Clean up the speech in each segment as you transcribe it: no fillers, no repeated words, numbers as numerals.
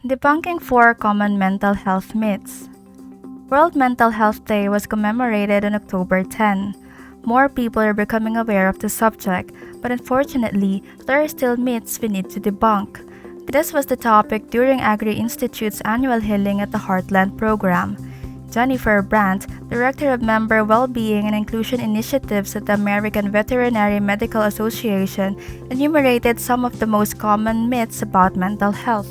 Debunking 4 common mental health myths. World Mental Health Day was commemorated on October 10. More people are becoming aware of the subject, but unfortunately, there are still myths we need to debunk. This was the topic during Agri Institute's annual Healing at the Heartland program. Jennifer Brandt, Director of Member Wellbeing and Inclusion Initiatives at the American Veterinary Medical Association, enumerated some of the most common myths about mental health.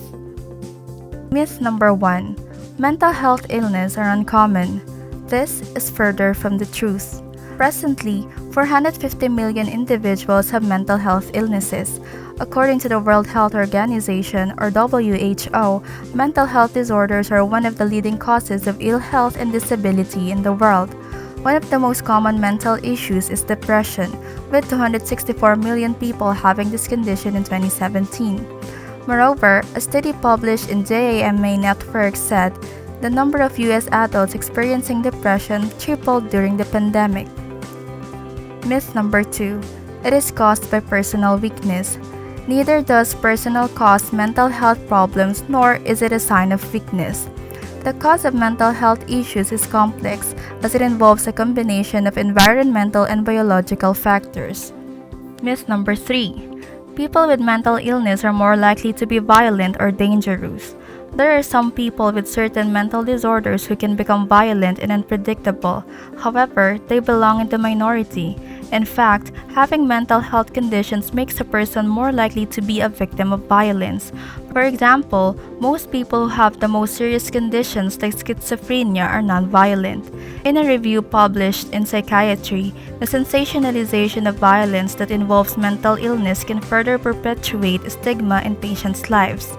Myth number 1. Mental health illness are uncommon. This is further from the truth. Presently, 450 million individuals have mental health illnesses. According to the World Health Organization, or WHO, mental health disorders are one of the leading causes of ill health and disability in the world. One of the most common mental issues is depression, with 264 million people having this condition in 2017. Moreover, a study published in JAMA Network said the number of U.S. adults experiencing depression tripled during the pandemic. Myth number 2. It is caused by personal weakness. Neither does personal cause mental health problems, nor is it a sign of weakness. The cause of mental health issues is complex as it involves a combination of environmental and biological factors. Myth number 3. People with mental illness are more likely to be violent or dangerous. There are some people with certain mental disorders who can become violent and unpredictable. However, they belong in the minority. In fact, having mental health conditions makes a person more likely to be a victim of violence. For example, most people who have the most serious conditions like schizophrenia are non-violent. In a review published in Psychiatry, the sensationalization of violence that involves mental illness can further perpetuate stigma in patients' lives.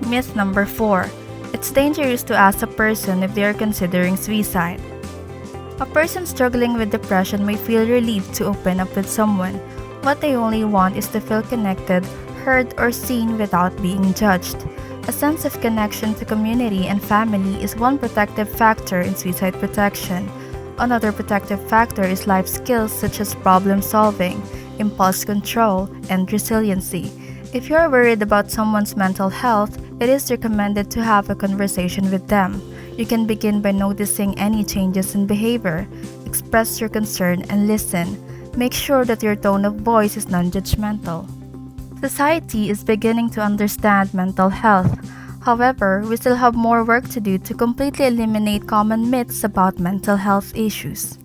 Myth number 4. It's dangerous to ask a person if they are considering suicide. A person struggling with depression may feel relieved to open up with someone. What they only want is to feel connected, heard, or seen without being judged. A sense of connection to community and family is one protective factor in suicide protection. Another protective factor is life skills such as problem solving, impulse control, and resiliency. If you are worried about someone's mental health, it is recommended to have a conversation with them. You can begin by noticing any changes in behavior, express your concern, and listen. Make sure that your tone of voice is non-judgmental. Society is beginning to understand mental health. However, we still have more work to do to completely eliminate common myths about mental health issues.